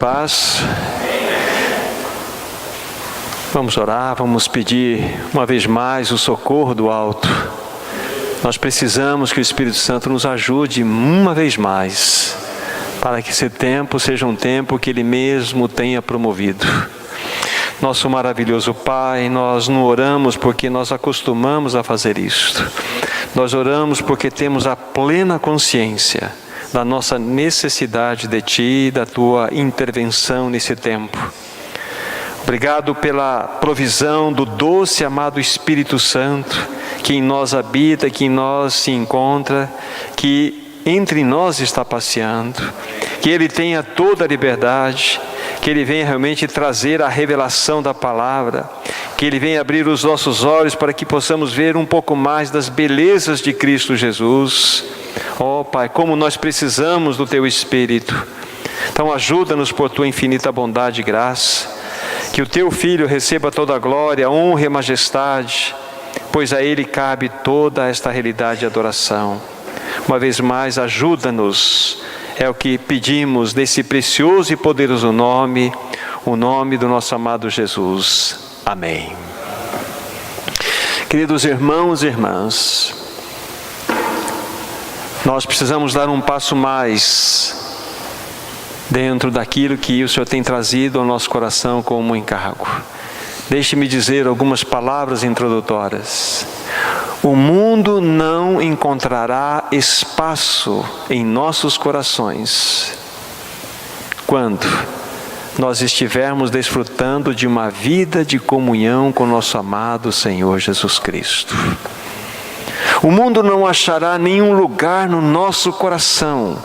Paz. Vamos orar, vamos pedir uma vez mais o socorro do alto. Nós precisamos que o Espírito Santo nos ajude uma vez mais, para que esse tempo seja um tempo que Ele mesmo tenha promovido. Nosso maravilhoso Pai, nós não oramos porque nós acostumamos a fazer isto. Nós oramos porque temos a plena consciência da nossa necessidade de Ti, da Tua intervenção nesse tempo. Obrigado pela provisão do doce amado Espírito Santo, que em nós habita, que em nós se encontra, que entre nós está passeando, que Ele tenha toda a liberdade, que Ele venha realmente trazer a revelação da palavra, que Ele venha abrir os nossos olhos para que possamos ver um pouco mais das belezas de Cristo Jesus. Oh Pai, como nós precisamos do Teu Espírito. Então ajuda-nos por Tua infinita bondade e graça, que o Teu Filho receba toda a glória, honra e majestade, pois a Ele cabe toda esta realidade de adoração. Uma vez mais, ajuda-nos, é o que pedimos nesse precioso e poderoso nome, o nome do nosso amado Jesus. Amém. Queridos irmãos e irmãs, nós precisamos dar um passo mais dentro daquilo que o Senhor tem trazido ao nosso coração como um encargo. Deixe-me dizer algumas palavras introdutórias. O mundo não encontrará espaço em nossos corações quando nós estivermos desfrutando de uma vida de comunhão com nosso amado Senhor Jesus Cristo. O mundo não achará nenhum lugar no nosso coração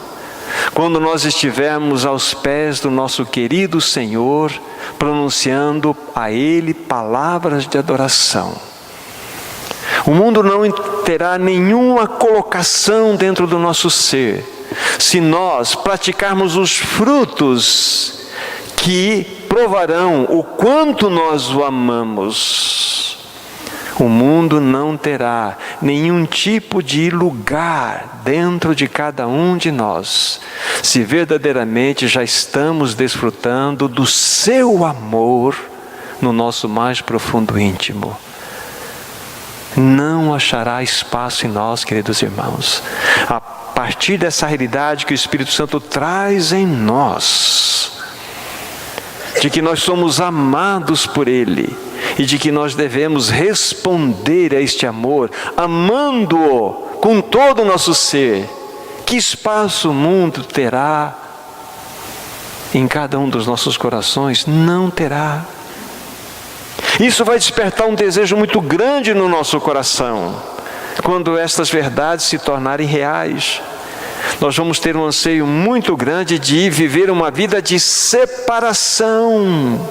quando nós estivermos aos pés do nosso querido Senhor, pronunciando a Ele palavras de adoração. O mundo não terá nenhuma colocação dentro do nosso ser, se nós praticarmos os frutos que provarão o quanto nós o amamos. O mundo não terá nenhum tipo de lugar dentro de cada um de nós, se verdadeiramente já estamos desfrutando do Seu amor no nosso mais profundo íntimo. Não achará espaço em nós, queridos irmãos, a partir dessa realidade que o Espírito Santo traz em nós, de que nós somos amados por Ele, e de que nós devemos responder a este amor, amando-o com todo o nosso ser. Que espaço o mundo terá em cada um dos nossos corações? Não terá. Isso vai despertar um desejo muito grande no nosso coração, quando estas verdades se tornarem reais. Nós vamos ter um anseio muito grande de viver uma vida de separação.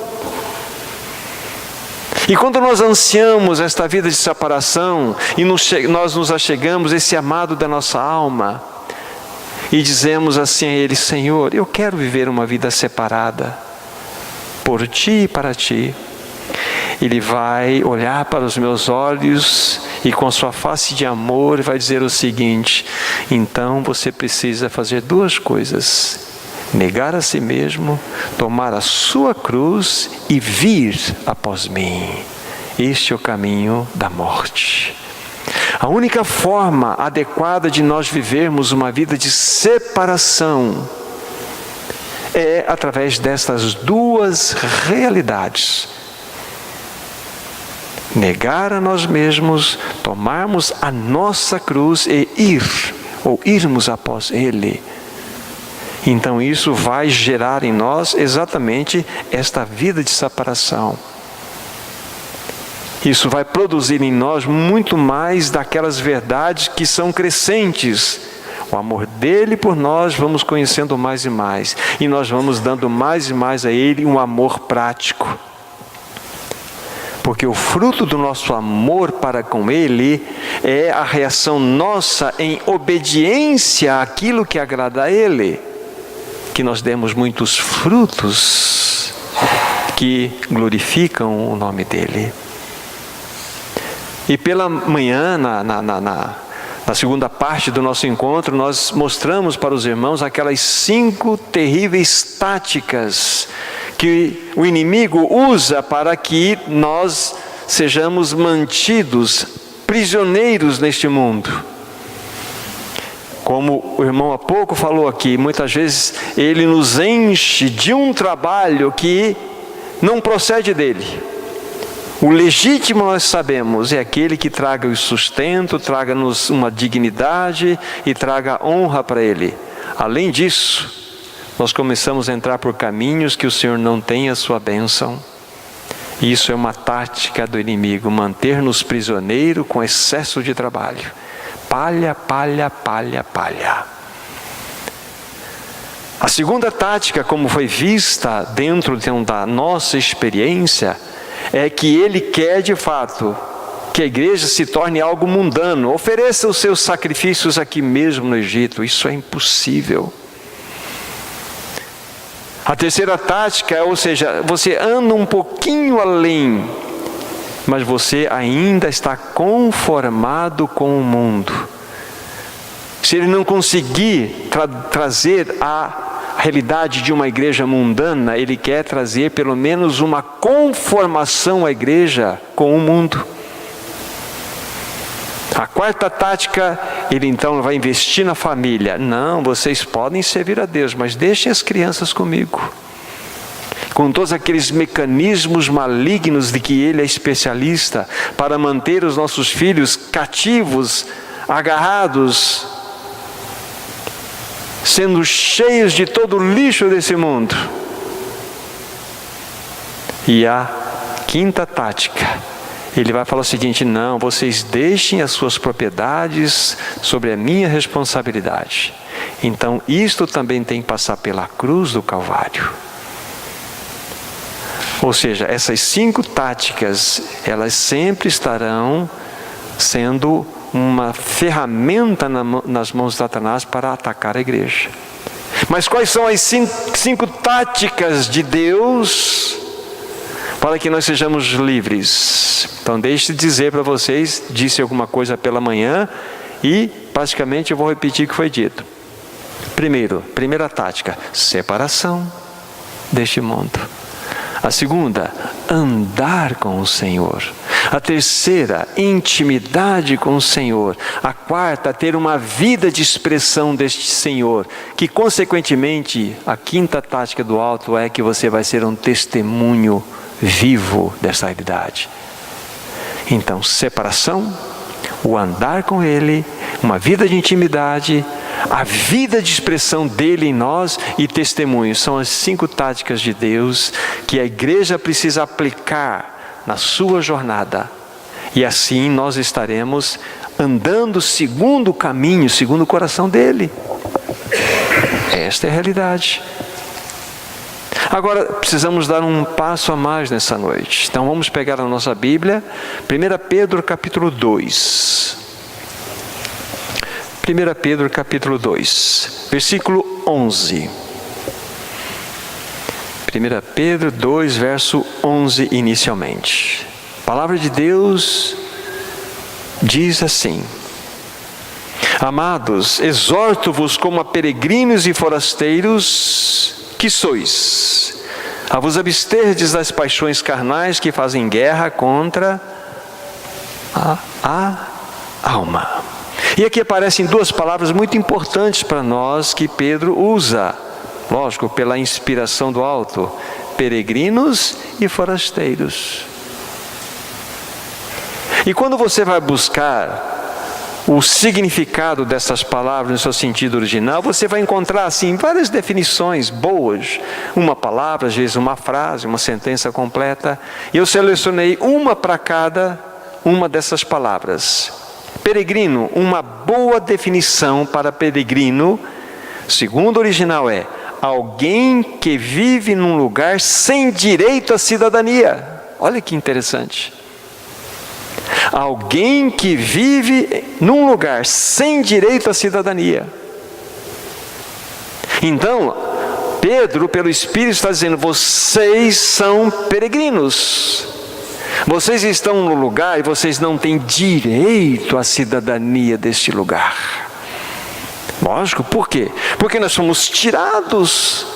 E quando nós ansiamos esta vida de separação, e nós nos achegamos a esse amado da nossa alma, e dizemos assim a Ele: Senhor, eu quero viver uma vida separada, por Ti e para Ti. Ele vai olhar para os meus olhos e com sua face de amor vai dizer o seguinte: então você precisa fazer duas coisas: negar a si mesmo, tomar a sua cruz e vir após mim. Este é o caminho da morte. A única forma adequada de nós vivermos uma vida de separação é através destas duas realidades: negar a nós mesmos, tomarmos a nossa cruz e irmos após Ele. Então isso vai gerar em nós exatamente esta vida de separação. Isso vai produzir em nós muito mais daquelas verdades que são crescentes. O amor dele por nós vamos conhecendo mais e mais. E nós vamos dando mais e mais a Ele um amor prático. Porque o fruto do nosso amor para com Ele é a reação nossa em obediência àquilo que agrada a Ele. Que nós demos muitos frutos que glorificam o nome dEle. E pela manhã, Na segunda parte do nosso encontro, nós mostramos para os irmãos aquelas 5 terríveis táticas que o inimigo usa para que nós sejamos mantidos prisioneiros neste mundo. Como o irmão há pouco falou aqui, muitas vezes ele nos enche de um trabalho que não procede dele. O legítimo, nós sabemos, é aquele que traga o sustento, traga-nos uma dignidade e traga honra para ele. Além disso, nós começamos a entrar por caminhos que o Senhor não tem a sua bênção. Isso é uma tática do inimigo, manter-nos prisioneiros com excesso de trabalho. Palha, palha, palha, palha. A segunda tática, como foi vista dentro da nossa experiência, é que ele quer de fato que a igreja se torne algo mundano. Ofereça os seus sacrifícios aqui mesmo no Egito. Isso é impossível. A terceira tática, ou seja, você anda um pouquinho além, mas você ainda está conformado com o mundo. Se ele não conseguir trazer a realidade de uma igreja mundana, ele quer trazer pelo menos uma conformação à igreja com o mundo. A quarta tática, ele então vai investir na família. Não, vocês podem servir a Deus, mas deixem as crianças comigo. Com todos aqueles mecanismos malignos de que ele é especialista para manter os nossos filhos cativos, agarrados, sendo cheios de todo o lixo desse mundo. E a quinta tática, ele vai falar o seguinte: não, vocês deixem as suas propriedades sobre a minha responsabilidade. Então isto também tem que passar pela cruz do Calvário. Ou seja, essas 5 táticas, elas sempre estarão sendo uma ferramenta nas mãos de Satanás para atacar a igreja. Mas quais são as 5 táticas de Deus para que nós sejamos livres? Então deixe de dizer para vocês, disse alguma coisa pela manhã e praticamente eu vou repetir o que foi dito. Primeira tática, separação deste mundo. A segunda, andar com o Senhor. A terceira, intimidade com o Senhor. A quarta, ter uma vida de expressão deste Senhor, que consequentemente, a quinta tática do alto é que você vai ser um testemunho vivo dessa realidade. Então, separação, o andar com Ele, uma vida de intimidade, a vida de expressão dele em nós e testemunho. São as 5 táticas de Deus que a igreja precisa aplicar na sua jornada. E assim nós estaremos andando segundo o caminho, segundo o coração dele. Esta é a realidade. Agora precisamos dar um passo a mais nessa noite. Então vamos pegar a nossa Bíblia, 1 Pedro capítulo 2. 1 Pedro capítulo 2, versículo 11. 1 Pedro 2, verso 11 inicialmente. A palavra de Deus diz assim: Amados, exorto-vos como a peregrinos e forasteiros que sois, a vos absterdes das paixões carnais que fazem guerra contra a alma. E aqui aparecem 2 palavras muito importantes para nós que Pedro usa, lógico, pela inspiração do alto: peregrinos e forasteiros. E quando você vai buscar o significado dessas palavras no seu sentido original, você vai encontrar assim várias definições boas, uma palavra, às vezes uma frase, uma sentença completa. E eu selecionei uma para cada uma dessas palavras. Peregrino, uma boa definição para peregrino, segundo o original, é alguém que vive num lugar sem direito à cidadania. Olha que interessante. Alguém que vive num lugar sem direito à cidadania. Então, Pedro, pelo Espírito, está dizendo: vocês são peregrinos. Vocês estão no lugar e vocês não têm direito à cidadania deste lugar. Lógico, por quê? Porque nós fomos tirados,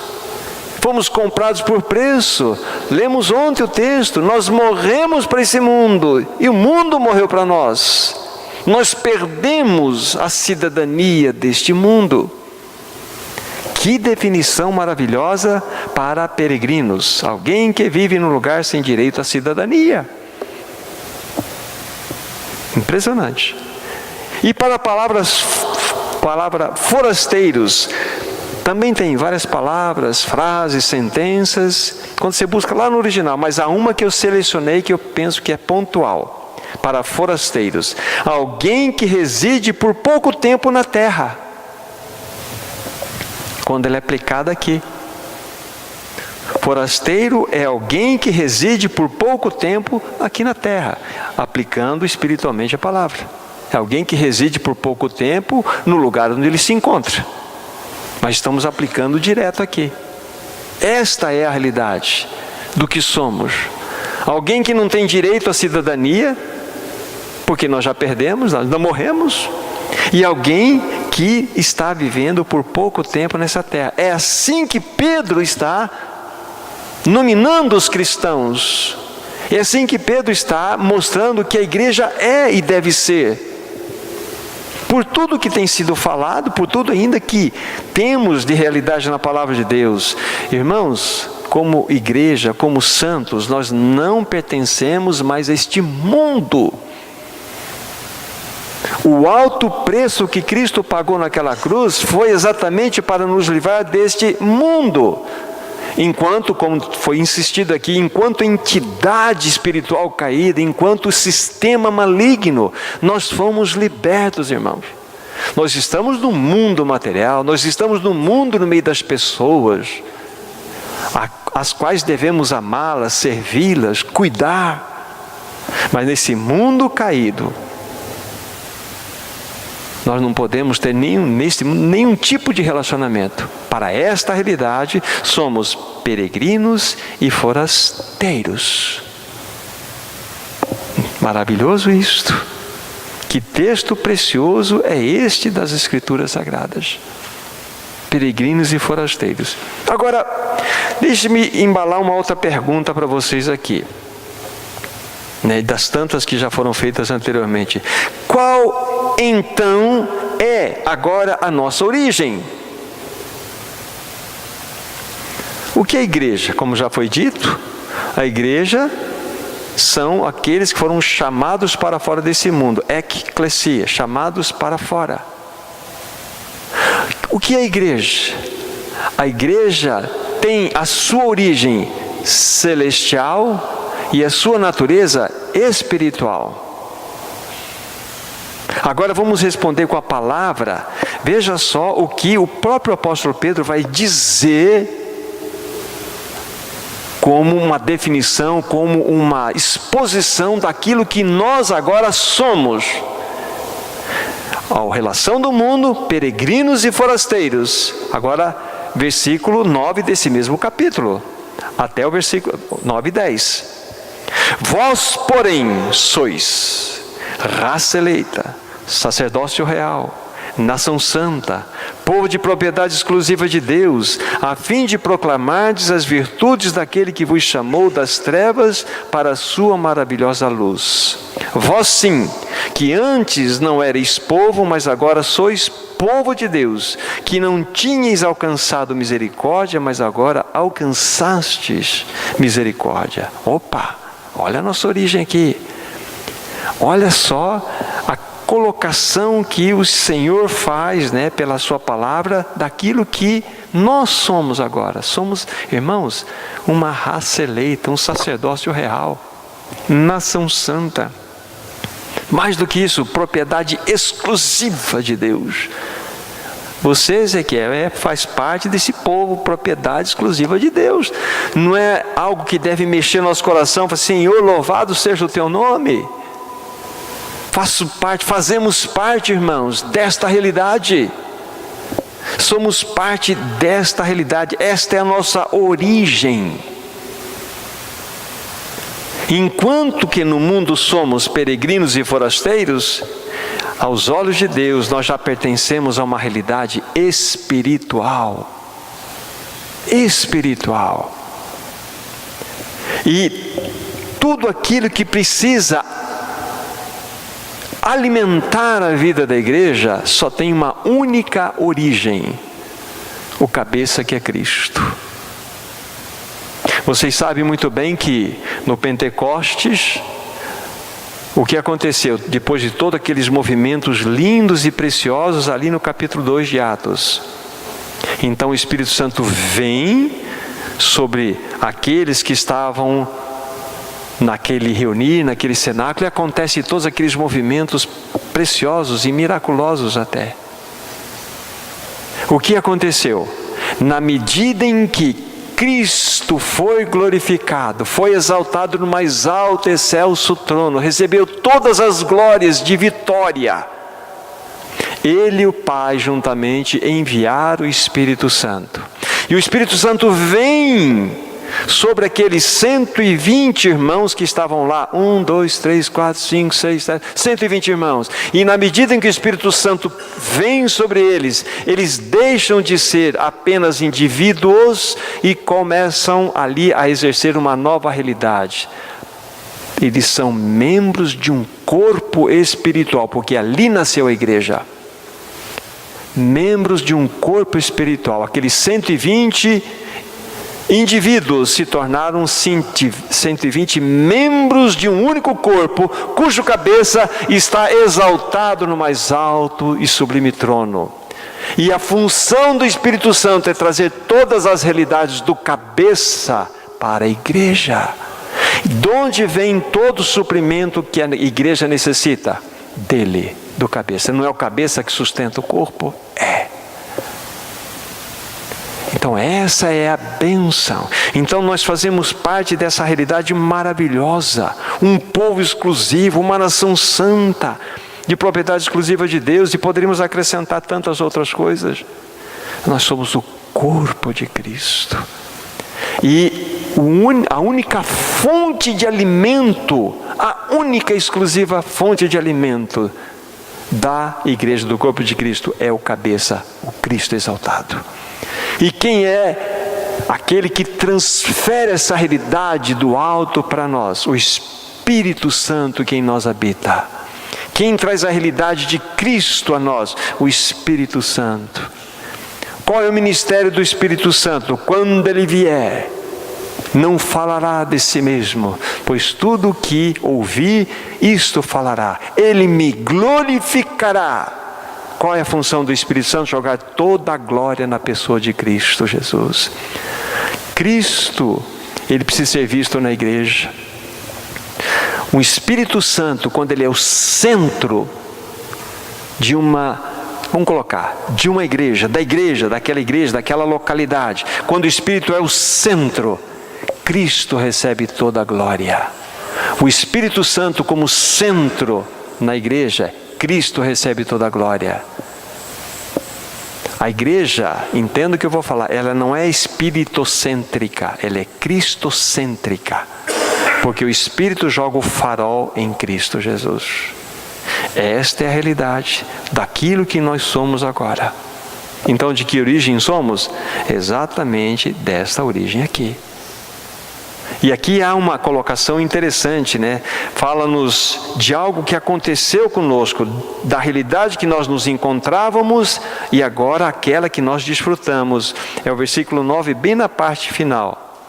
fomos comprados por preço. Lemos ontem o texto, nós morremos para esse mundo e o mundo morreu para nós. Nós perdemos a cidadania deste mundo. Que definição maravilhosa para peregrinos, alguém que vive num lugar sem direito à cidadania. Impressionante. E para a palavra forasteiros, também tem várias palavras, frases, sentenças, quando você busca lá no original, mas há uma que eu selecionei que eu penso que é pontual, para forasteiros, alguém que reside por pouco tempo na terra, quando ela é aplicada aqui. Forasteiro é alguém que reside por pouco tempo aqui na terra, aplicando espiritualmente a palavra. É alguém que reside por pouco tempo no lugar onde ele se encontra. Mas estamos aplicando direto aqui. Esta é a realidade do que somos. Alguém que não tem direito à cidadania, porque nós já perdemos, nós não morremos. E alguém que está vivendo por pouco tempo nessa terra. É assim que Pedro está nominando os cristãos. É assim que Pedro está mostrando que a igreja é e deve ser. Por tudo que tem sido falado, por tudo ainda que temos de realidade na palavra de Deus. Irmãos, como igreja, como santos, nós não pertencemos mais a este mundo. O alto preço que Cristo pagou naquela cruz foi exatamente para nos livrar deste mundo. Enquanto, como foi insistido aqui, enquanto entidade espiritual caída, enquanto sistema maligno, nós fomos libertos, irmãos. Nós estamos no mundo material, nós estamos no mundo no meio das pessoas, as quais devemos amá-las, servi-las, cuidar. Mas nesse mundo caído, nós não podemos ter nenhum tipo de relacionamento. Para esta realidade, somos peregrinos e forasteiros. Maravilhoso isto. Que texto precioso é este das Escrituras Sagradas. Peregrinos e forasteiros. Agora, deixe-me embalar uma outra pergunta para vocês aqui. Das tantas que já foram feitas anteriormente. Qual então é agora a nossa origem? O que é a igreja? Como já foi dito, a igreja são aqueles que foram chamados para fora desse mundo, ekklesia, chamados para fora. O que é a igreja? A igreja tem a sua origem celestial e a sua natureza espiritual. Agora vamos responder com a palavra. Veja só o que o próprio apóstolo Pedro vai dizer como uma definição, como uma exposição daquilo que nós agora somos. A relação do mundo, peregrinos e forasteiros. Agora, versículo 9 desse mesmo capítulo, até o versículo 9 e 10. Vós, porém, sois raça eleita, sacerdócio real, nação santa, povo de propriedade exclusiva de Deus, a fim de proclamardes as virtudes daquele que vos chamou das trevas para a sua maravilhosa luz. Vós sim, que antes não erais povo, mas agora sois povo de Deus, que não tinhais alcançado misericórdia, mas agora alcançastes misericórdia. Opa! Olha a nossa origem aqui. Olha só a colocação que o Senhor faz, pela sua palavra, daquilo que nós somos agora. Somos, irmãos, uma raça eleita, um sacerdócio real, nação santa. Mais do que isso, propriedade exclusiva de Deus. Você, Ezequiel, faz parte desse povo, propriedade exclusiva de Deus. Não é algo que deve mexer no nosso coração, falar, Senhor, louvado seja o teu nome. Fazemos parte, irmãos, desta realidade. Somos parte desta realidade. Esta é a nossa origem. Enquanto que no mundo somos peregrinos e forasteiros, aos olhos de Deus nós já pertencemos a uma realidade espiritual. Espiritual. E tudo aquilo que precisa alimentar a vida da igreja só tem uma única origem: o cabeça, que é Cristo. Vocês sabem muito bem que no Pentecostes, o que aconteceu depois de todos aqueles movimentos lindos e preciosos ali no capítulo 2 de Atos? Então o Espírito Santo vem sobre aqueles que estavam naquele reunir, naquele cenáculo, e acontece todos aqueles movimentos preciosos e miraculosos até. O que aconteceu? Na medida em que Cristo foi glorificado, foi exaltado no mais alto e excelso trono, recebeu todas as glórias de vitória, Ele e o Pai juntamente enviaram o Espírito Santo. E o Espírito Santo vem sobre aqueles 120 irmãos que estavam lá. 1, 2, 3, 4, 5, 6, 7, 120 irmãos. E na medida em que o Espírito Santo vem sobre eles, eles deixam de ser apenas indivíduos e começam ali a exercer uma nova realidade. Eles são membros de um corpo espiritual, porque ali nasceu a igreja. Membros de um corpo espiritual. Aqueles 120 indivíduos se tornaram 120 membros de um único corpo, cujo cabeça está exaltado no mais alto e sublime trono. E a função do Espírito Santo é trazer todas as realidades do cabeça para a igreja. De onde vem todo o suprimento que a igreja necessita? Dele, do cabeça. Não é o cabeça que sustenta o corpo? É. Então essa é a bênção. Então nós fazemos parte dessa realidade maravilhosa, um povo exclusivo, uma nação santa, de propriedade exclusiva de Deus, e poderíamos acrescentar tantas outras coisas. Nós somos o corpo de Cristo, e a única fonte de alimento, a única exclusiva fonte de alimento da igreja, do corpo de Cristo, é o cabeça, o Cristo exaltado. E quem é aquele que transfere essa realidade do alto para nós? O Espírito Santo que em nós habita. Quem traz a realidade de Cristo a nós? O Espírito Santo. Qual é o ministério do Espírito Santo? Quando Ele vier, não falará de si mesmo, pois tudo o que ouvir, isto falará. Ele me glorificará. Qual é a função do Espírito Santo? Jogar toda a glória na pessoa de Cristo Jesus. Cristo, Ele precisa ser visto na igreja. O Espírito Santo, quando Ele é o centro de uma, vamos colocar, de uma igreja, daquela localidade. Quando o Espírito é o centro, Cristo recebe toda a glória. O Espírito Santo como centro na igreja, Cristo recebe toda a glória. A igreja, entenda o que eu vou falar, ela não é espiritocêntrica, ela é cristocêntrica. Porque o Espírito joga o farol em Cristo Jesus. Esta é a realidade daquilo que nós somos agora. Então, de que origem somos? Exatamente desta origem aqui. E aqui há uma colocação interessante, né? Fala-nos de algo que aconteceu conosco, da realidade que nós nos encontrávamos e agora aquela que nós desfrutamos. É o versículo 9, bem na parte final.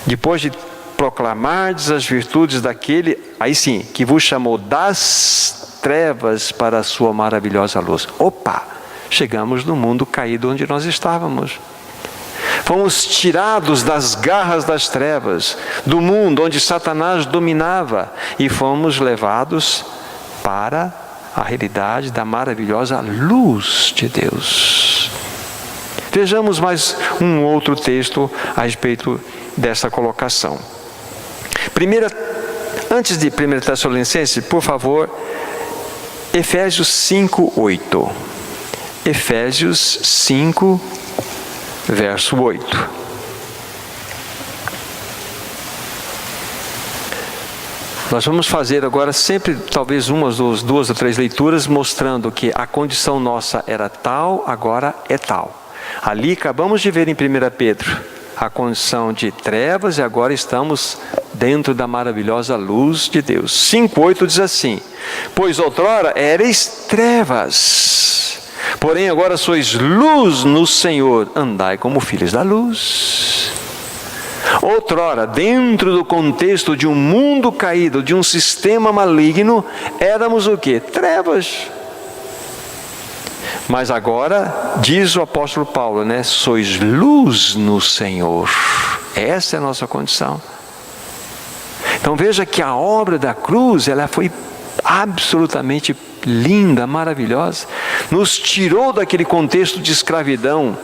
Depois de proclamardes as virtudes daquele, aí sim, que vos chamou das trevas para a sua maravilhosa luz. Opa! Chegamos no mundo caído onde nós estávamos. Fomos tirados das garras das trevas, do mundo onde Satanás dominava, e fomos levados para a realidade da maravilhosa luz de Deus. Vejamos mais um outro texto a respeito dessa colocação. Antes de 1 Tessalonicenses, por favor, Efésios 5:8. Efésios 5, verso 8. Nós vamos fazer agora sempre, talvez duas ou três leituras, mostrando que a condição nossa era tal, agora é tal. Ali acabamos de ver em 1 Pedro a condição de trevas e agora estamos dentro da maravilhosa luz de Deus. 5:8 diz assim: pois outrora erais trevas, porém agora sois luz no Senhor, andai como filhos da luz. Outrora, dentro do contexto de um mundo caído, de um sistema maligno, éramos o quê? Trevas. Mas agora, diz o apóstolo Paulo, né? Sois luz no Senhor. Essa é a nossa condição. Então veja que a obra da cruz, ela foi absolutamente linda, maravilhosa. Nos tirou daquele contexto de escravidão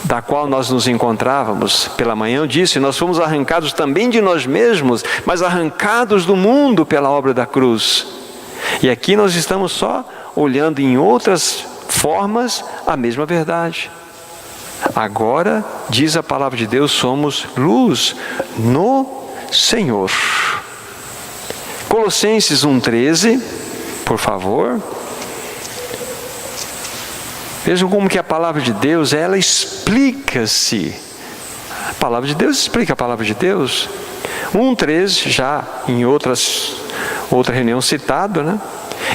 da qual nós nos encontrávamos. Pela manhã eu disse, nós fomos arrancados também de nós mesmos, mas arrancados do mundo pela obra da cruz. E aqui nós estamos só olhando em outras formas a mesma verdade. Agora, diz a palavra de Deus, somos luz no Senhor. Colossenses 1:13, por favor. Vejam como que a palavra de Deus, ela explica-se. A palavra de Deus explica a palavra de Deus. 1:13, já em outra reunião citado, né?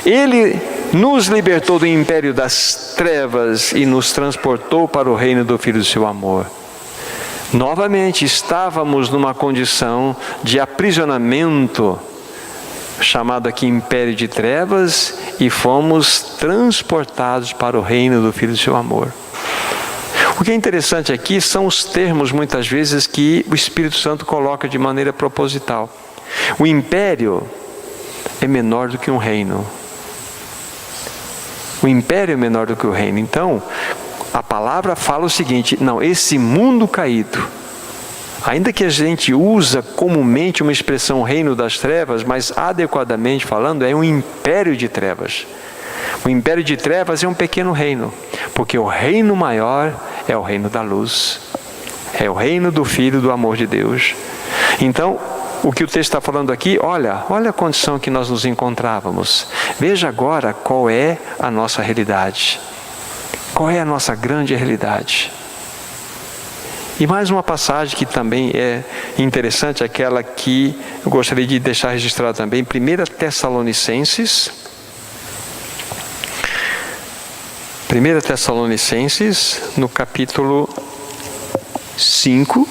Ele nos libertou do império das trevas e nos transportou para o reino do Filho do seu amor. Novamente estávamos numa condição de aprisionamento, chamado aqui império de trevas, e fomos transportados para o reino do Filho do seu amor. O que é interessante aqui são os termos, muitas vezes, que o Espírito Santo coloca de maneira proposital. O império é menor do que um reino. O império é menor do que o reino. Então, a palavra fala o seguinte: não, esse mundo caído, ainda que a gente usa comumente uma expressão reino das trevas, mas adequadamente falando, é um império de trevas. O império de trevas é um pequeno reino, porque o reino maior é o reino da luz, é o reino do Filho do amor de Deus. Então, o que o texto está falando aqui, olha a condição que nós nos encontrávamos. Veja agora qual é a nossa realidade. Qual é a nossa grande realidade? E mais uma passagem que também é interessante, aquela que eu gostaria de deixar registrada também, 1 Tessalonicenses. 1 Tessalonicenses, no capítulo 5.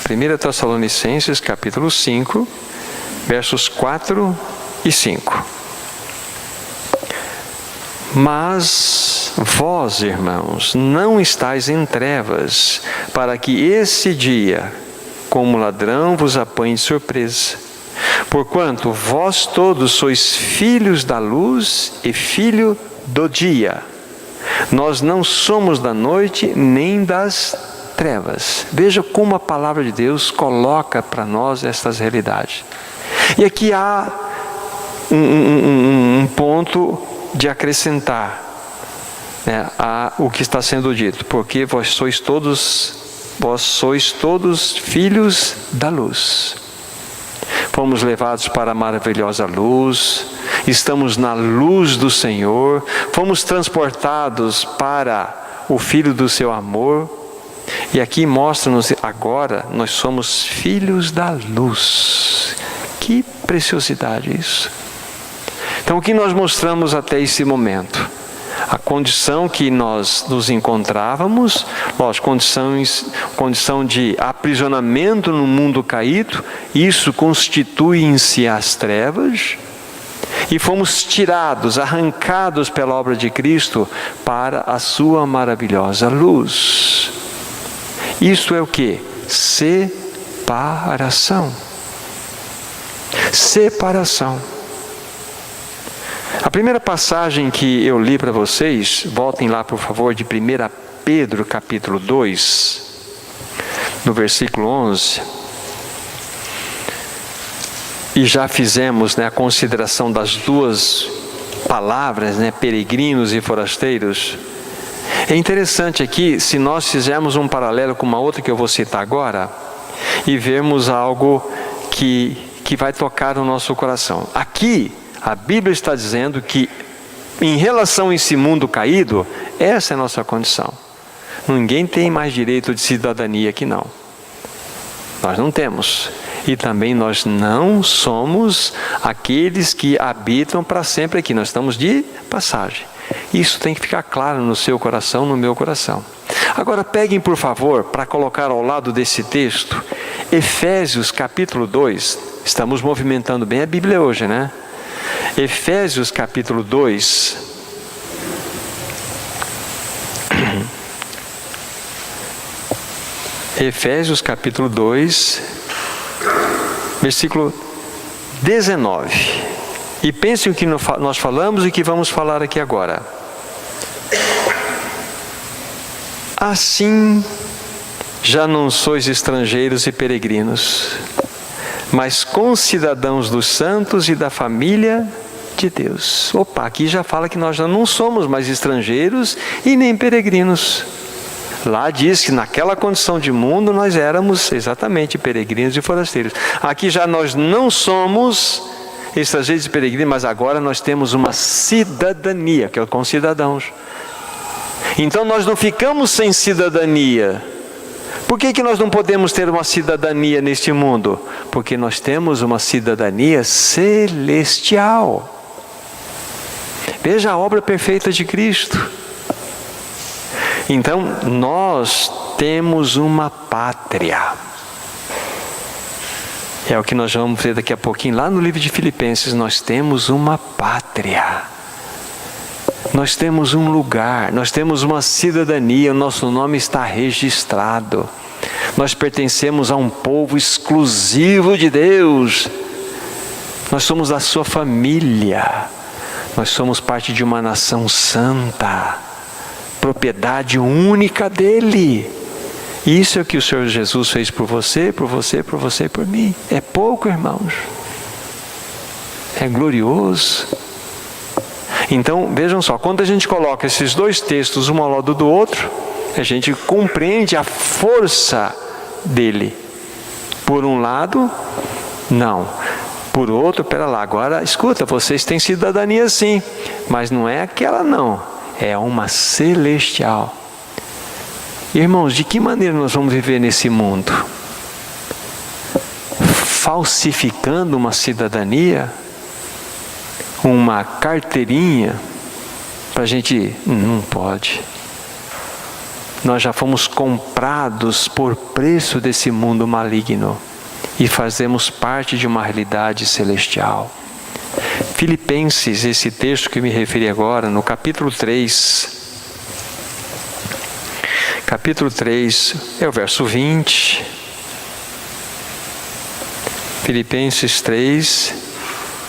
1 Tessalonicenses, capítulo 5, versos 4 e 5. Mas vós, irmãos, não estáis em trevas, para que esse dia, como ladrão, vos apanhe de surpresa. Porquanto vós todos sois filhos da luz e filho do dia. Nós não somos da noite nem das trevas. Veja como a palavra de Deus coloca para nós estas realidades. E aqui há um ponto de acrescentar, né, a o que está sendo dito, porque vós sois todos filhos da luz. Fomos levados para a maravilhosa luz, estamos na luz do Senhor, fomos transportados para o Filho do seu amor, e aqui mostra-nos agora, nós somos filhos da luz. Que preciosidade isso! Então, o que nós mostramos até esse momento? A condição que nós nos encontrávamos, condição de aprisionamento no mundo caído, isso constitui em si as trevas, e fomos tirados, arrancados pela obra de Cristo para a sua maravilhosa luz. Isso é o que? Separação. Separação. A primeira passagem que eu li para vocês, voltem lá por favor, de 1 Pedro capítulo 2, no versículo 11. E já fizemos, né, a consideração das duas palavras, né, peregrinos e forasteiros. É interessante aqui, se nós fizermos um paralelo com uma outra que eu vou citar agora, e vermos algo que vai tocar no nosso coração. Aqui, a Bíblia está dizendo que, em relação a esse mundo caído, essa é a nossa condição. Ninguém tem mais direito de cidadania aqui, não. Nós não temos. E também nós não somos aqueles que habitam para sempre aqui. Nós estamos de passagem. Isso tem que ficar claro no seu coração, no meu coração. Agora peguem, por favor, para colocar ao lado desse texto, Efésios capítulo 2. Estamos movimentando bem a Bíblia hoje, né? Efésios capítulo 2. Efésios capítulo 2, versículo 19. E pensem o que nós falamos e o que vamos falar aqui agora. Assim, já não sois estrangeiros e peregrinos, mas concidadãos dos santos e da família de Deus. Opa, aqui já fala que nós já não somos mais estrangeiros e nem peregrinos. Lá diz que naquela condição de mundo nós éramos exatamente peregrinos e forasteiros. Aqui já nós não somos estrangeiros e peregrinos, mas agora nós temos uma cidadania, que é com cidadãos. Então nós não ficamos sem cidadania. Por que nós não podemos ter uma cidadania neste mundo? Porque nós temos uma cidadania celestial. Veja a obra perfeita de Cristo. Então, nós temos uma pátria. É o que nós vamos ver daqui a pouquinho, lá no livro de Filipenses. Nós temos uma pátria. Nós temos um lugar, nós temos uma cidadania, o nosso nome está registrado. Nós pertencemos a um povo exclusivo de Deus. Nós somos da sua família. Nós somos parte de uma nação santa. Propriedade única dele. Isso é o que o Senhor Jesus fez por você, por você, por você e por mim. É pouco, irmãos. É glorioso. Então, vejam só, quando a gente coloca esses dois textos um ao lado do outro, a gente compreende a força dele. Por um lado, não. Por outro, pera lá, agora escuta, vocês têm cidadania sim, mas não é aquela não. É uma celestial. Irmãos, de que maneira nós vamos viver nesse mundo? Falsificando uma cidadania? Uma carteirinha? Para a gente, não pode. Nós já fomos comprados por preço desse mundo maligno. E fazemos parte de uma realidade celestial. Filipenses, esse texto que me referi agora, no capítulo 3. Capítulo 3, é o verso 20. Filipenses 3,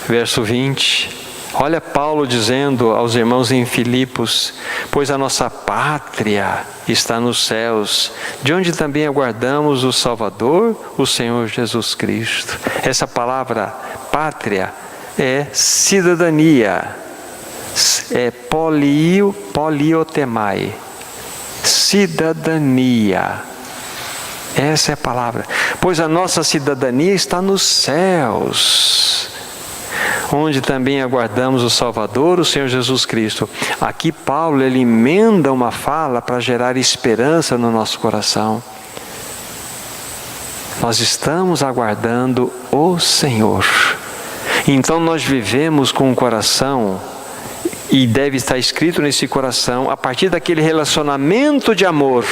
verso 20. Olha Paulo dizendo aos irmãos em Filipos: pois a nossa pátria está nos céus, de onde também aguardamos o Salvador, o Senhor Jesus Cristo. Essa palavra pátria é cidadania, é poliotemai, cidadania. Essa é a palavra. Pois a nossa cidadania está nos céus, onde também aguardamos o Salvador, o Senhor Jesus Cristo. Aqui Paulo, ele emenda uma fala para gerar esperança no nosso coração. Nós estamos aguardando o Senhor. Então nós vivemos com o coração, e deve estar escrito nesse coração, a partir daquele relacionamento de amor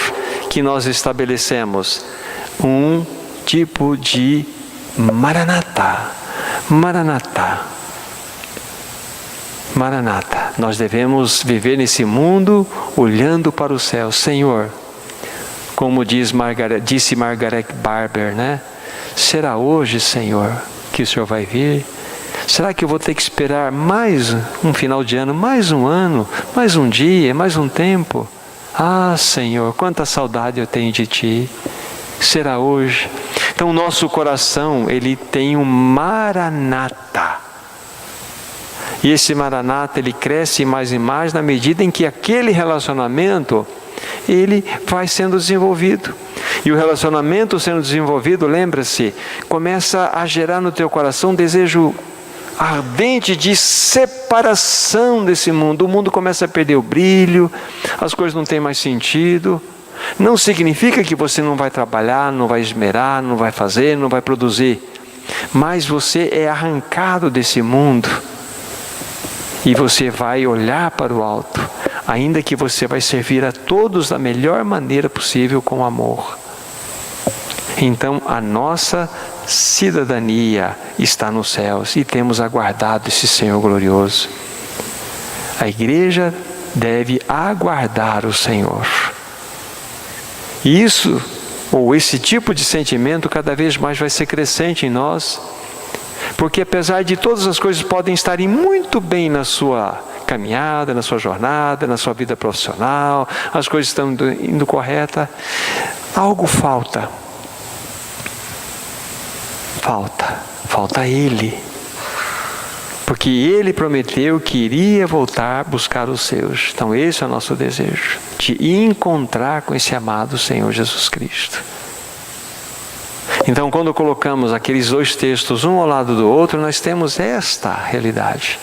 que nós estabelecemos, um tipo de Maranata. Maranata. Maranata. Nós devemos viver nesse mundo olhando para o céu. Senhor, como disse Margaret Barber, né? Será hoje, Senhor, que o Senhor vai vir? Será que eu vou ter que esperar mais um final de ano, mais um ano, mais um dia, mais um tempo? Ah, Senhor, quanta saudade eu tenho de Ti. Será hoje? Então, o nosso coração, ele tem um Maranata. E esse Maranata, ele cresce mais e mais na medida em que aquele relacionamento, ele vai sendo desenvolvido. E o relacionamento sendo desenvolvido, lembra-se, começa a gerar no teu coração um desejo ardente de separação desse mundo. O mundo começa a perder o brilho, as coisas não têm mais sentido. Não significa que você não vai trabalhar, não vai esmerar, não vai fazer, não vai produzir. Mas você é arrancado desse mundo e você vai olhar para o alto, ainda que você vai servir a todos da melhor maneira possível com amor. Então a nossa cidadania está nos céus e temos aguardado esse Senhor glorioso. A igreja deve aguardar o Senhor. E isso, ou esse tipo de sentimento, cada vez mais vai ser crescente em nós, porque apesar de todas as coisas podem estar muito bem na sua caminhada, na sua jornada, na sua vida profissional, as coisas estão indo correta, algo falta. Falta Ele. Porque Ele prometeu que iria voltar a buscar os seus. Então esse é o nosso desejo, de encontrar com esse amado Senhor Jesus Cristo. Então quando colocamos aqueles dois textos um ao lado do outro, nós temos esta realidade.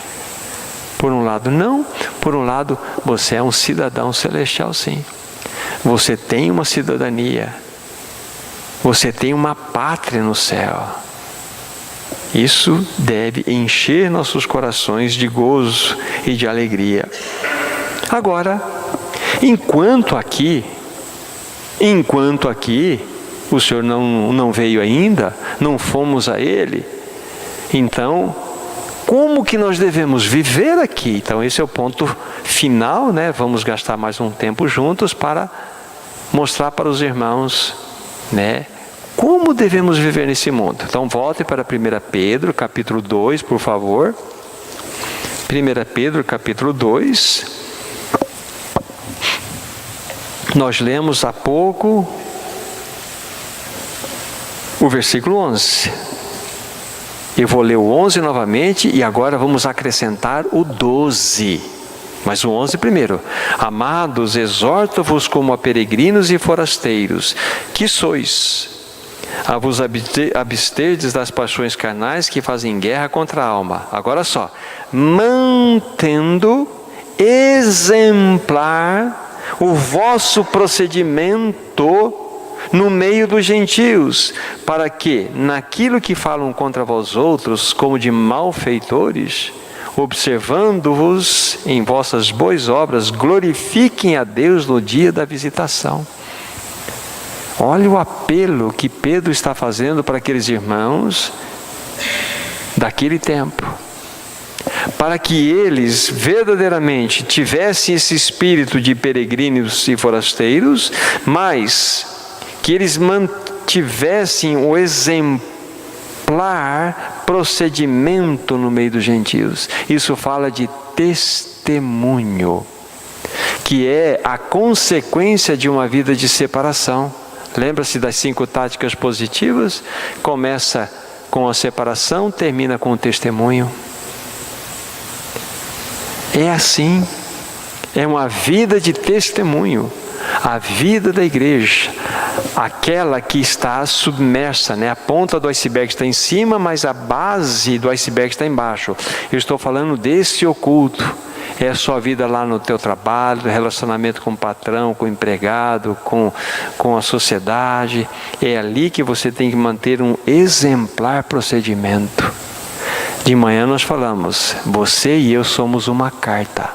Por um lado não, por um lado você é um cidadão celestial sim. Você tem uma cidadania, você tem uma pátria no céu. Isso deve encher nossos corações de gozo e de alegria. Agora, enquanto aqui o Senhor não veio ainda, não fomos a Ele, então, como que nós devemos viver aqui? Então esse é o ponto final, né? Vamos gastar mais um tempo juntos para mostrar para os irmãos, né? Como devemos viver nesse mundo? Então volte para 1 Pedro, capítulo 2, por favor. 1 Pedro, capítulo 2. Nós lemos há pouco o versículo 11. Eu vou ler o 11 novamente e agora vamos acrescentar o 12. Mas o 11 primeiro. Amados, exorto-vos como a peregrinos e forasteiros, que sois, a vos absterdes das paixões carnais que fazem guerra contra a alma. Agora só. Mantendo exemplar o vosso procedimento no meio dos gentios, para que, naquilo que falam contra vós outros, como de malfeitores, observando-vos em vossas boas obras, glorifiquem a Deus no dia da visitação. Olha o apelo que Pedro está fazendo para aqueles irmãos daquele tempo, para que eles verdadeiramente tivessem esse espírito de peregrinos e forasteiros, mas que eles mantivessem o exemplar procedimento no meio dos gentios. Isso fala de testemunho, que é a consequência de uma vida de separação. Lembra-se das 5 táticas positivas? Começa com a separação, termina com o testemunho. É assim, é uma vida de testemunho. A vida da igreja, aquela que está submersa, né? A ponta do iceberg está em cima, mas a base do iceberg está embaixo. Eu estou falando desse oculto. É a sua vida lá no teu trabalho, relacionamento com o patrão, com o empregado, com a sociedade. É ali que você tem que manter um exemplar procedimento. De manhã nós falamos, você e eu somos uma carta.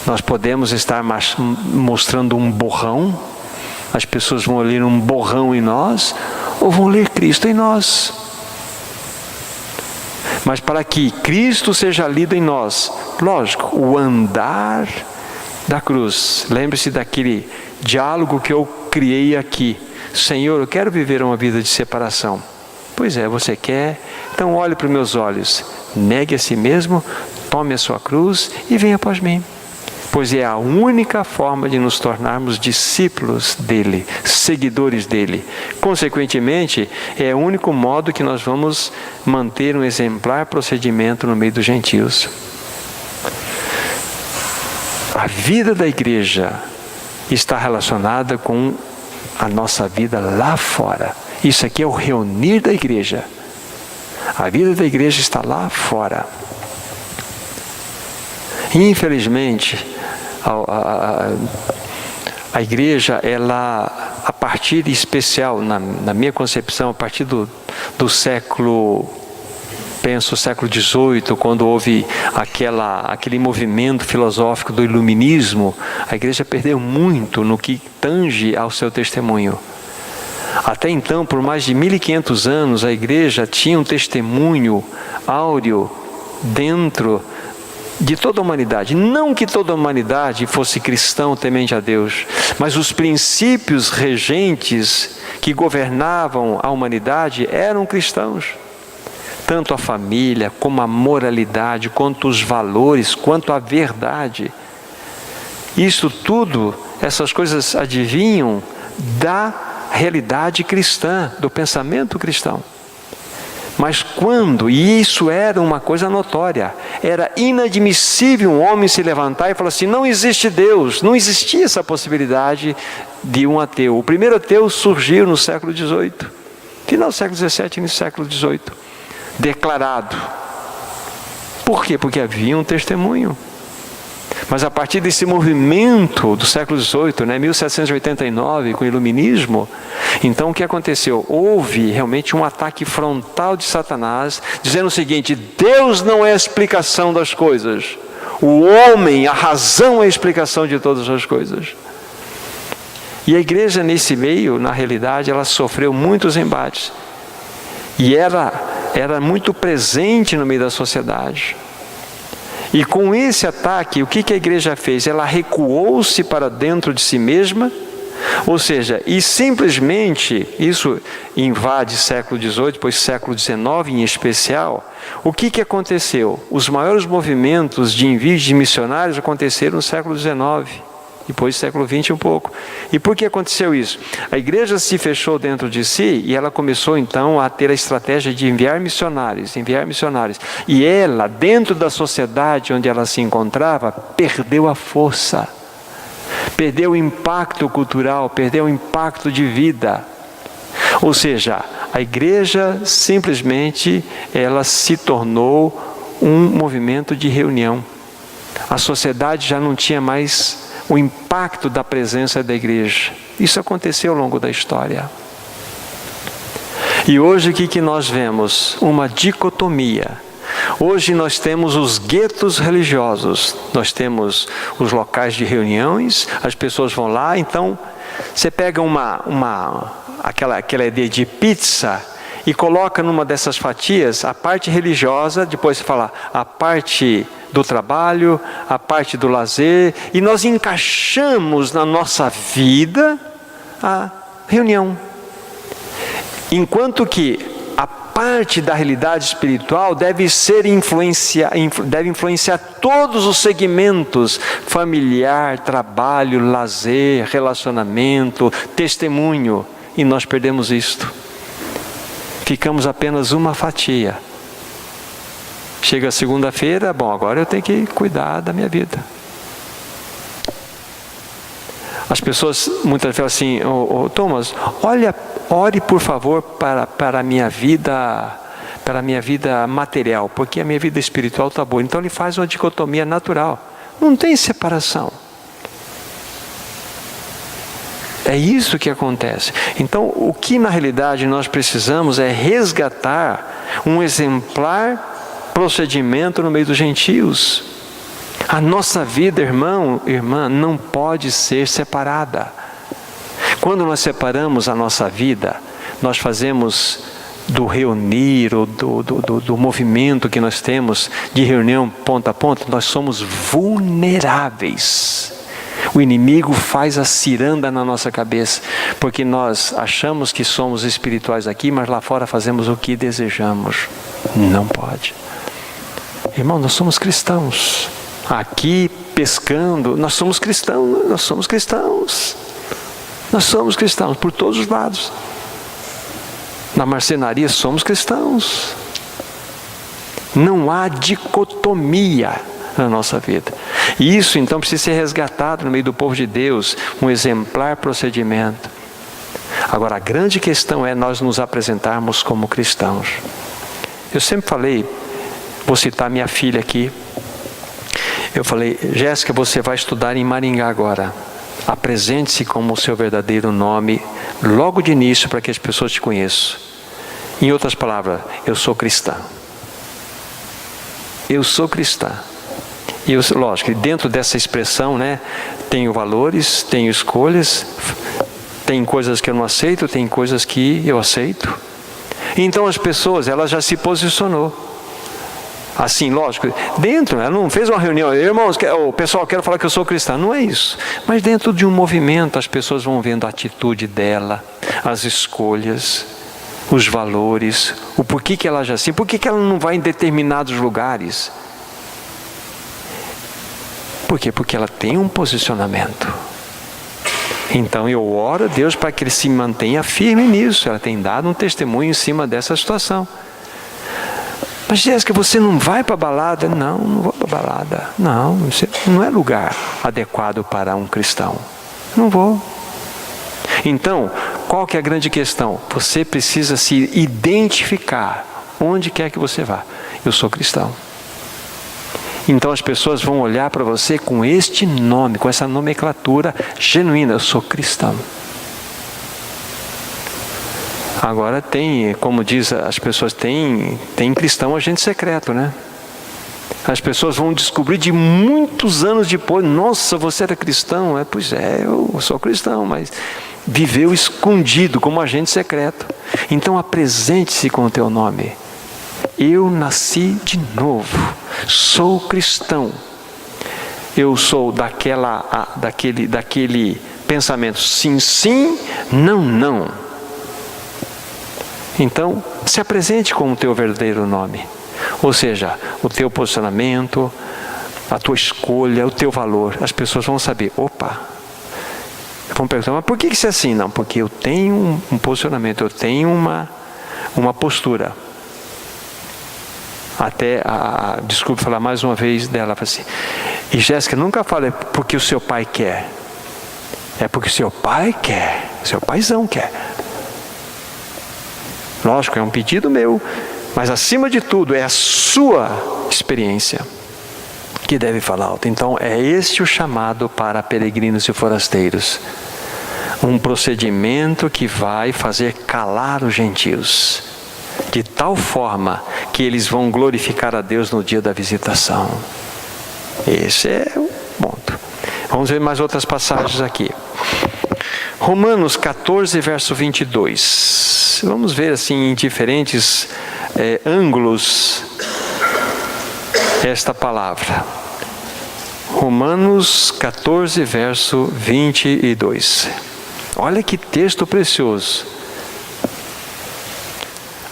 Nós podemos estar mostrando um borrão, as pessoas vão ler um borrão em nós, ou vão ler Cristo em nós. Mas para que Cristo seja lido em nós, lógico, o andar da cruz. Lembre-se daquele diálogo que eu criei aqui. Senhor, eu quero viver uma vida de separação. Pois é, você quer? Então olhe para os meus olhos, negue a si mesmo, tome a sua cruz e venha após mim. Pois é a única forma de nos tornarmos discípulos dele, seguidores dele. Consequentemente, é o único modo que nós vamos manter um exemplar procedimento no meio dos gentios. A vida da igreja está relacionada com a nossa vida lá fora. Isso aqui é o reunir da igreja. A vida da igreja está lá fora. Infelizmente, a igreja, ela, a partir de especial, na minha concepção, a partir do século, penso século XVIII, quando houve aquele movimento filosófico do iluminismo, a igreja perdeu muito no que tange ao seu testemunho. Até então, por mais de 1500 anos, a igreja tinha um testemunho áureo dentro de toda a humanidade. Não que toda a humanidade fosse cristão temente a Deus, mas os princípios regentes que governavam a humanidade eram cristãos. Tanto a família, como a moralidade, quanto os valores, quanto a verdade. Isso tudo, essas coisas advinham da realidade cristã, do pensamento cristão. Mas quando, e isso era uma coisa notória, era inadmissível um homem se levantar e falar assim: não existe Deus. Não existia essa possibilidade de um ateu. O primeiro ateu surgiu no século XVIII, final do século XVII, início do século XVIII, declarado. Por quê? Porque havia um testemunho. Mas a partir desse movimento do século XVIII, 1789, com o iluminismo, então o que aconteceu? Houve realmente um ataque frontal de Satanás, dizendo o seguinte: Deus não é a explicação das coisas. O homem, a razão é a explicação de todas as coisas. E a igreja nesse meio, na realidade, ela sofreu muitos embates. E era muito presente no meio da sociedade. E com esse ataque, o que a igreja fez? Ela recuou-se para dentro de si mesma, ou seja, e simplesmente, isso invade século XVIII, depois século XIX em especial. O que aconteceu? Os maiores movimentos de envio de missionários aconteceram no século XIX, depois século XX um pouco. E por que aconteceu isso? A igreja se fechou dentro de si e ela começou então a ter a estratégia de enviar missionários. E ela, dentro da sociedade onde ela se encontrava, perdeu a força, perdeu o impacto cultural, perdeu o impacto de vida. Ou seja, a igreja simplesmente ela se tornou um movimento de reunião. A sociedade já não tinha mais o impacto da presença da igreja. Isso aconteceu ao longo da história. E hoje o que nós vemos? Uma dicotomia. Hoje nós temos os guetos religiosos. Nós temos os locais de reuniões, as pessoas vão lá, então você pega aquela ideia de pizza e coloca numa dessas fatias a parte religiosa, depois você fala a parte do trabalho, a parte do lazer, e nós encaixamos na nossa vida a reunião. Enquanto que a parte da realidade espiritual deve influenciar todos os segmentos: familiar, trabalho, lazer, relacionamento, testemunho. E nós perdemos isto. Ficamos apenas uma fatia. Chega segunda-feira, bom, agora eu tenho que cuidar da minha vida. As pessoas muitas vezes falam assim: Thomas, ore por favor para a minha vida, material, porque a minha vida espiritual está boa. Então ele faz uma dicotomia natural. Não tem separação. É isso que acontece. Então, o que na realidade nós precisamos é resgatar um exemplar procedimento no meio dos gentios. A nossa vida, irmão, irmã, não pode ser separada. Quando nós separamos a nossa vida, nós fazemos do reunir, ou do movimento que nós temos de reunião ponta a ponta, nós somos vulneráveis. O inimigo faz a ciranda na nossa cabeça, porque nós achamos que somos espirituais aqui, mas lá fora fazemos o que desejamos. Não pode. Irmão, nós somos cristãos. Aqui pescando, nós somos cristãos. Nós somos cristãos por todos os lados. Na marcenaria somos cristãos. Não há dicotomia na nossa vida. E isso então precisa ser resgatado no meio do povo de Deus, um exemplar procedimento. Agora, a grande questão é nós nos apresentarmos como cristãos. Eu sempre falei, vou citar minha filha aqui. Eu falei, Jéssica, você vai estudar em Maringá agora. Apresente-se como o seu verdadeiro nome, logo de início, para que as pessoas te conheçam. Em outras palavras, eu sou cristã. Eu sou cristã. E eu, lógico, dentro dessa expressão, né, tenho valores, tenho escolhas, tem coisas que eu não aceito, tem coisas que eu aceito. Então as pessoas, ela já se posicionou. Assim, lógico, dentro, ela não fez uma reunião, irmãos, o pessoal, quero falar que eu sou cristã, não é isso. Mas dentro de um movimento, as pessoas vão vendo a atitude dela, as escolhas, os valores, o porquê que ela age assim, por que ela não vai em determinados lugares. Por quê? Porque ela tem um posicionamento. Então eu oro a Deus para que ele se mantenha firme nisso. Ela tem dado um testemunho em cima dessa situação. Mas Jéssica, você não vai para a balada? Não, não vou para a balada. Não, isso não é lugar adequado para um cristão. Não vou. Então, qual que é a grande questão? Você precisa se identificar onde quer que você vá. Eu sou cristão. Então as pessoas vão olhar para você com este nome, com essa nomenclatura genuína. Eu sou cristão. Agora tem, como diz as pessoas, tem cristão agente secreto, né? As pessoas vão descobrir de muitos anos depois, nossa, você era cristão? Pois é, eu sou cristão, mas viveu escondido como agente secreto. Então apresente-se com o teu nome. Eu nasci de novo, sou cristão. Eu sou daquele pensamento, sim, sim, não, não. Então, se apresente com o teu verdadeiro nome. Ou seja, o teu posicionamento, a tua escolha, o teu valor. As pessoas vão saber, opa, vão perguntar, mas por que isso é assim? Não, porque eu tenho um posicionamento, eu tenho uma postura. Até, desculpe falar mais uma vez dela, assim, e Jéssica, nunca fala porque o seu pai quer. É porque o seu pai quer, seu paizão quer. Lógico, é um pedido meu, mas acima de tudo é a sua experiência que deve falar alto. Então é este o chamado para peregrinos e forasteiros. Um procedimento que vai fazer calar os gentios, de tal forma que eles vão glorificar a Deus no dia da visitação. Esse é o ponto. Vamos ver mais outras passagens aqui. Romanos 14, verso 22. Vamos ver assim em diferentes ângulos esta palavra. Romanos 14, verso 22. Olha que texto precioso.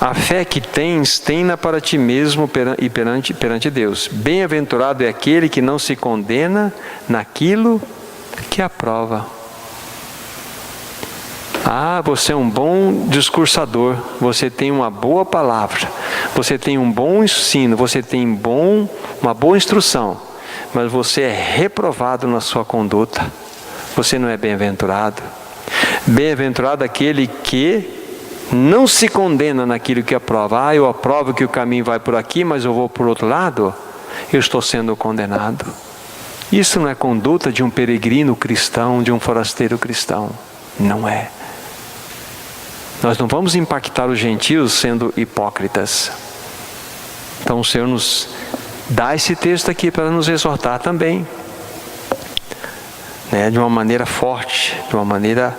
A fé que tens, tem-na para ti mesmo e perante Deus. Bem-aventurado é aquele que não se condena naquilo que aprova. Você é um bom discursador, você tem uma boa palavra, você tem um bom ensino, você tem uma boa instrução, mas você é reprovado na sua conduta, você não é bem-aventurado. Bem-aventurado aquele que não se condena naquilo que aprova. Eu aprovo que o caminho vai por aqui, mas eu vou por outro lado, eu estou sendo condenado. Isso não é conduta de um peregrino cristão, de um forasteiro cristão, não é. Nós não vamos impactar os gentios sendo hipócritas. Então o Senhor nos dá esse texto aqui para nos exortar também, né, de uma maneira forte, de uma maneira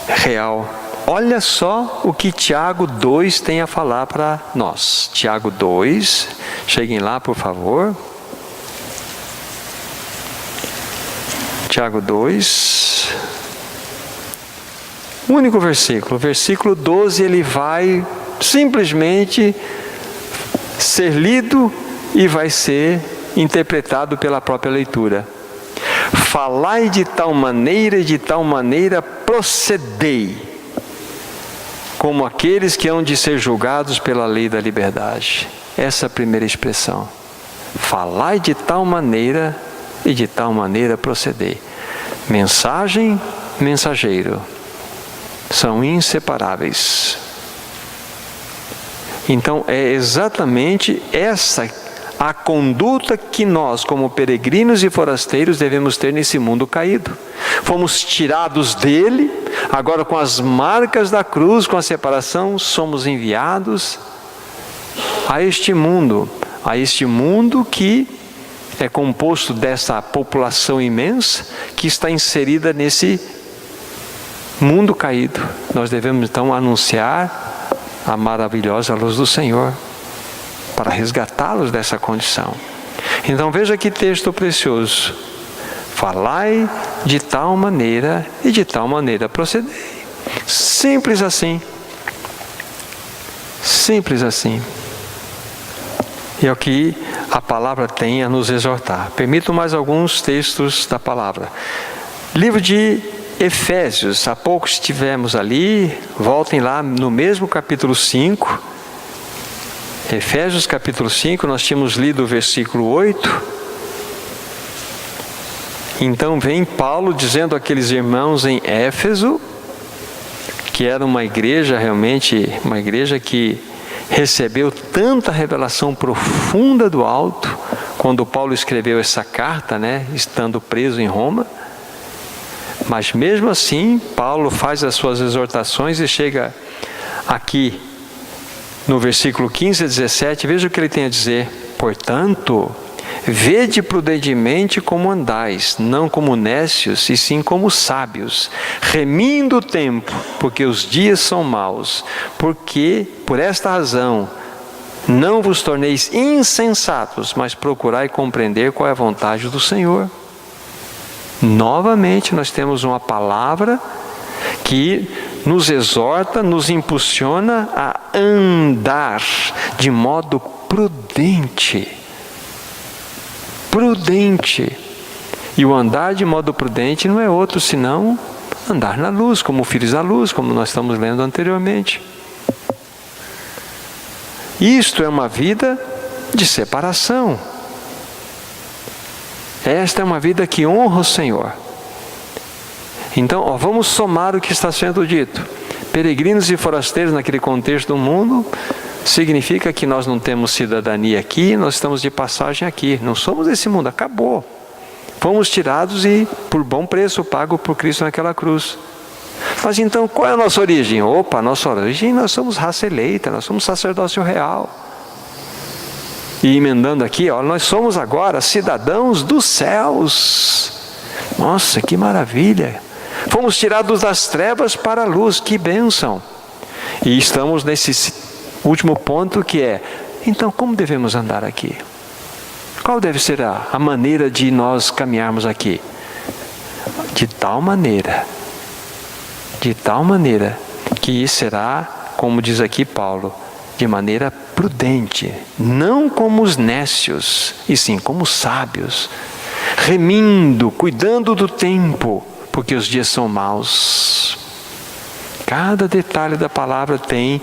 real. Olha só o que Tiago 2 tem a falar para nós. Tiago 2, cheguem lá por favor. Tiago 2... único versículo, versículo 12, ele vai simplesmente ser lido e vai ser interpretado pela própria leitura. Falai de tal maneira e de tal maneira procedei, como aqueles que hão de ser julgados pela lei da liberdade. Essa é a primeira expressão. Falai de tal maneira e de tal maneira procedei. Mensagem, mensageiro são inseparáveis. Então é exatamente essa a conduta que nós, como peregrinos e forasteiros, devemos ter nesse mundo caído. Fomos tirados dele, agora com as marcas da cruz, com a separação, somos enviados a este mundo que é composto dessa população imensa que está inserida nesse mundo caído. Nós devemos então anunciar a maravilhosa luz do Senhor para resgatá-los dessa condição. Então veja que texto precioso. Falai de tal maneira e de tal maneira procedei. Simples assim. Simples assim. E é o que a palavra tem a nos exortar. Permito mais alguns textos da palavra. Livro de Efésios, há pouco estivemos ali, voltem lá no mesmo capítulo 5. Efésios capítulo 5, nós tínhamos lido o versículo 8. Então vem Paulo dizendo àqueles irmãos em Éfeso, que era uma igreja realmente, uma igreja que recebeu tanta revelação profunda do alto, quando Paulo escreveu essa carta, estando preso em Roma. Mas mesmo assim, Paulo faz as suas exortações e chega aqui no versículo 15 a 17, veja o que ele tem a dizer. Portanto, vede prudentemente como andais, não como nécios, e sim como sábios, remindo o tempo, porque os dias são maus. Porque, por esta razão, não vos torneis insensatos, mas procurai compreender qual é a vontade do Senhor. Novamente, nós temos uma palavra que nos exorta, nos impulsiona a andar de modo prudente. Prudente. E o andar de modo prudente não é outro senão andar na luz, como filhos da luz, como nós estamos lendo anteriormente. Isto é uma vida de separação. Esta é uma vida que honra o Senhor. Então, vamos somar o que está sendo dito. Peregrinos e forasteiros naquele contexto do mundo, significa que nós não temos cidadania aqui, nós estamos de passagem aqui. Não somos desse mundo, acabou. Fomos tirados e por bom preço pago por Cristo naquela cruz. Mas então, qual é a nossa origem? Opa, nossa origem, nós somos raça eleita, nós somos sacerdócio real. E emendando aqui, nós somos agora cidadãos dos céus. Nossa, que maravilha! Fomos tirados das trevas para a luz, que bênção! E estamos nesse último ponto que é, então como devemos andar aqui? Qual deve ser a maneira de nós caminharmos aqui? De tal maneira que será, como diz aqui Paulo, de maneira prudente, não como os nécios, e sim como os sábios, remindo, cuidando do tempo, porque os dias são maus. Cada detalhe da palavra tem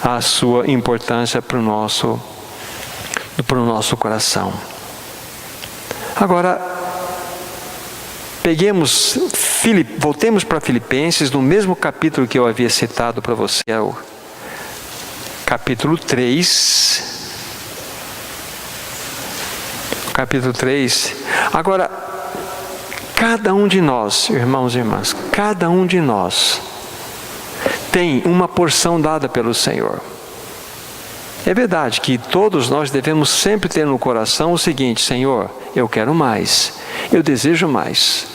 a sua importância para o nosso coração. Agora, voltemos para Filipenses, no mesmo capítulo que eu havia citado para você, o capítulo 3. Capítulo 3. Agora, cada um de nós, irmãos e irmãs, cada um de nós tem uma porção dada pelo Senhor. É verdade que todos nós devemos sempre ter no coração o seguinte: Senhor, eu quero mais, eu desejo mais.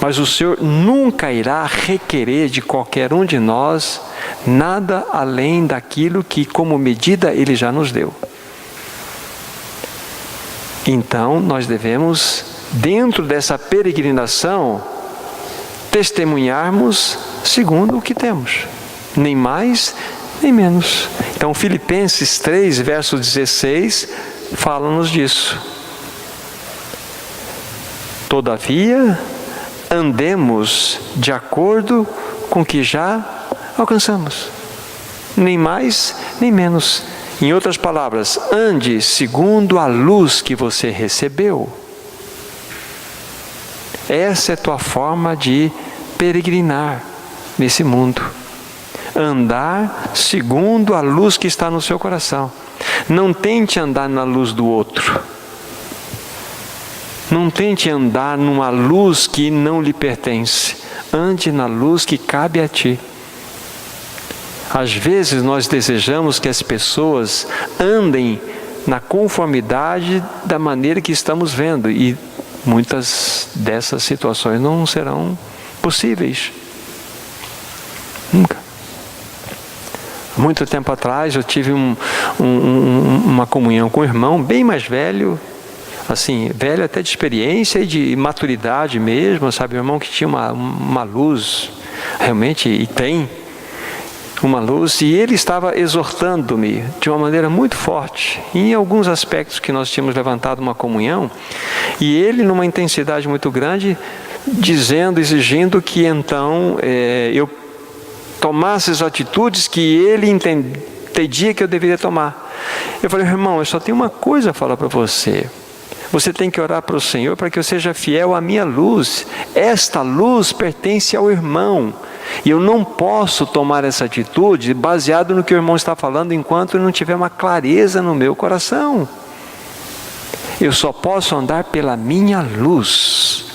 Mas o Senhor nunca irá requerer de qualquer um de nós nada além daquilo que, como medida, Ele já nos deu. Então, nós devemos, dentro dessa peregrinação, testemunharmos segundo o que temos, nem mais nem menos. Então, Filipenses 3, verso 16, fala-nos disso. Todavia, andemos de acordo com o que já alcançamos, nem mais nem menos. Em outras palavras, ande segundo a luz que você recebeu. Essa é a tua forma de peregrinar nesse mundo. Andar segundo a luz que está no seu coração. Não tente andar na luz do outro. Não tente andar numa luz que não lhe pertence. Ande na luz que cabe a ti. Às vezes nós desejamos que as pessoas andem na conformidade da maneira que estamos vendo, e muitas dessas situações não serão possíveis. Nunca. Muito tempo atrás eu tive uma comunhão com um irmão bem mais velho, assim, velho até de experiência e de maturidade mesmo, sabe? Um irmão que tinha uma luz, realmente, e tem uma luz, e ele estava exortando-me de uma maneira muito forte, em alguns aspectos que nós tínhamos levantado uma comunhão, e ele numa intensidade muito grande, dizendo, exigindo que então eu tomasse as atitudes que ele entendia que eu deveria tomar. Eu falei: irmão, eu só tenho uma coisa a falar para você. Você tem que orar para o Senhor para que eu seja fiel à minha luz. Esta luz pertence ao irmão. E eu não posso tomar essa atitude baseado no que o irmão está falando enquanto não tiver uma clareza no meu coração. Eu só posso andar pela minha luz.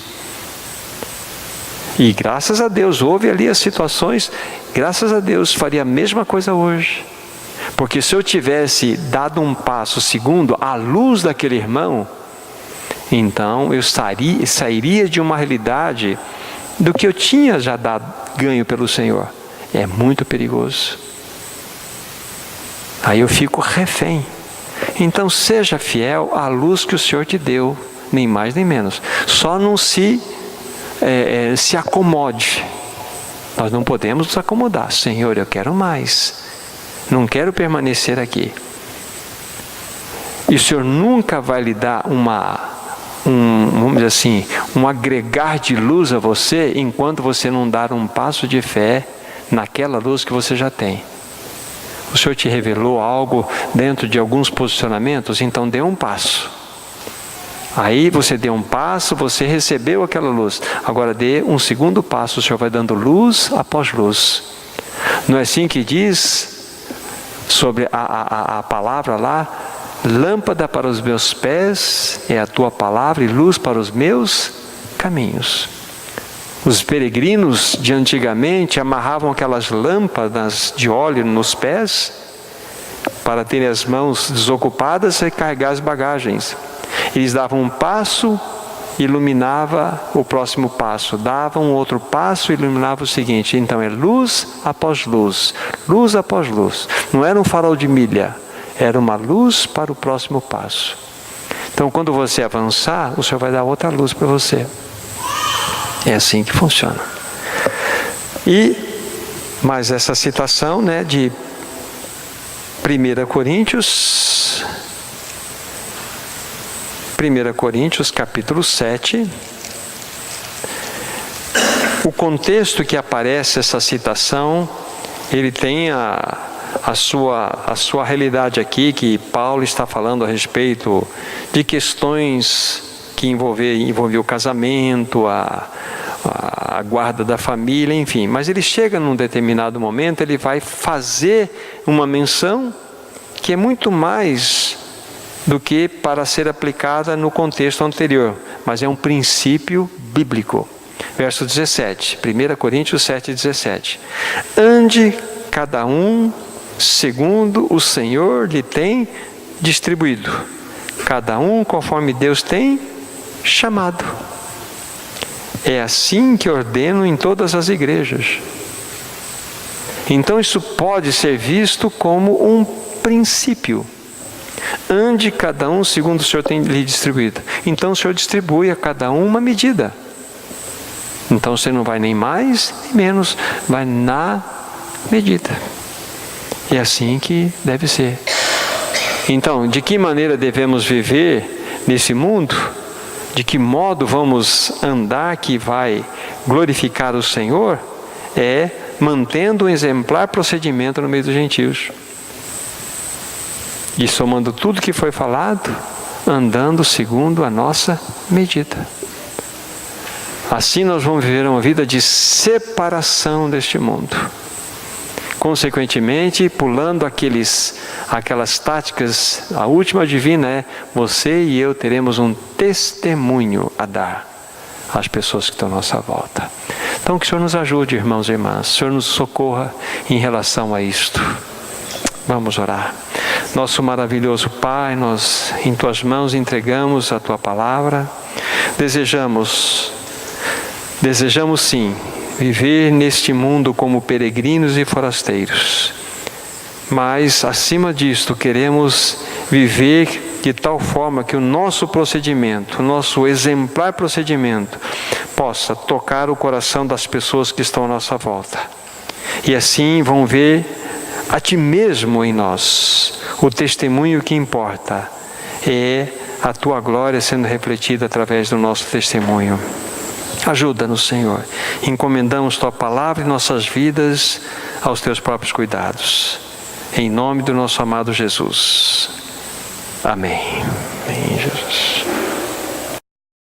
E graças a Deus, houve ali as situações, graças a Deus, faria a mesma coisa hoje. Porque se eu tivesse dado um passo segundo a luz daquele irmão, então eu sairia de uma realidade do que eu tinha já ganho pelo Senhor. É muito perigoso. Aí eu fico refém. Então seja fiel à luz que o Senhor te deu, nem mais nem menos. Só não se acomode. Nós não podemos nos acomodar. Senhor, eu quero mais. Não quero permanecer aqui. E o Senhor nunca vai lhe dar vamos dizer assim, um agregar de luz a você, enquanto você não dar um passo de fé naquela luz que você já tem. O Senhor te revelou algo dentro de alguns posicionamentos, então dê um passo. Aí você deu um passo, você recebeu aquela luz. Agora dê um segundo passo, o Senhor vai dando luz após luz. Não é assim que diz sobre a palavra lá? Lâmpada para os meus pés é a tua palavra e luz para os meus caminhos. Os peregrinos de antigamente amarravam aquelas lâmpadas de óleo nos pés para terem as mãos desocupadas e carregar as bagagens. Eles davam um passo, iluminava o próximo passo, davam um outro passo, iluminava o seguinte. Então é luz após luz, luz após luz. Não era um farol de milha, era uma luz para o próximo passo. Então quando você avançar, o Senhor vai dar outra luz para você. É assim que funciona. E mais essa citação, né, de 1 Coríntios capítulo 7. O contexto que aparece essa citação, ele tem a sua realidade aqui, que Paulo está falando a respeito de questões que envolviam o casamento, a guarda da família, enfim. Mas ele chega num determinado momento, ele vai fazer uma menção que é muito mais do que para ser aplicada no contexto anterior, mas é um princípio bíblico. Verso 17, 1 Coríntios 7, 17. Ande cada um segundo o Senhor lhe tem distribuído, cada um conforme Deus tem chamado. É assim que ordeno em todas as igrejas. Então isso pode ser visto como um princípio. Ande cada um segundo o Senhor tem lhe distribuído. Então o Senhor distribui a cada um uma medida. Então você não vai nem mais nem menos, vai na medida. É assim que deve ser. Então, de que maneira devemos viver nesse mundo? De que modo vamos andar que vai glorificar o Senhor? É mantendo um exemplar procedimento no meio dos gentios. E somando tudo que foi falado, andando segundo a nossa medida. Assim nós vamos viver uma vida de separação deste mundo. Consequentemente, pulando aquelas táticas, a última divina é: você e eu teremos um testemunho a dar às pessoas que estão à nossa volta. Então que o Senhor nos ajude, irmãos e irmãs, o Senhor nos socorra em relação a isto. Vamos orar. Nosso maravilhoso Pai, nós em Tuas mãos entregamos a Tua palavra. Desejamos sim, viver neste mundo como peregrinos e forasteiros. Mas, acima disto, queremos viver de tal forma que o nosso procedimento, o nosso exemplar procedimento, possa tocar o coração das pessoas que estão à nossa volta. E assim vão ver a Ti mesmo em nós. O testemunho que importa é a Tua glória sendo refletida através do nosso testemunho. Ajuda-nos, Senhor. Encomendamos Tua palavra e nossas vidas aos Teus próprios cuidados. Em nome do nosso amado Jesus. Amém. Amém, Jesus.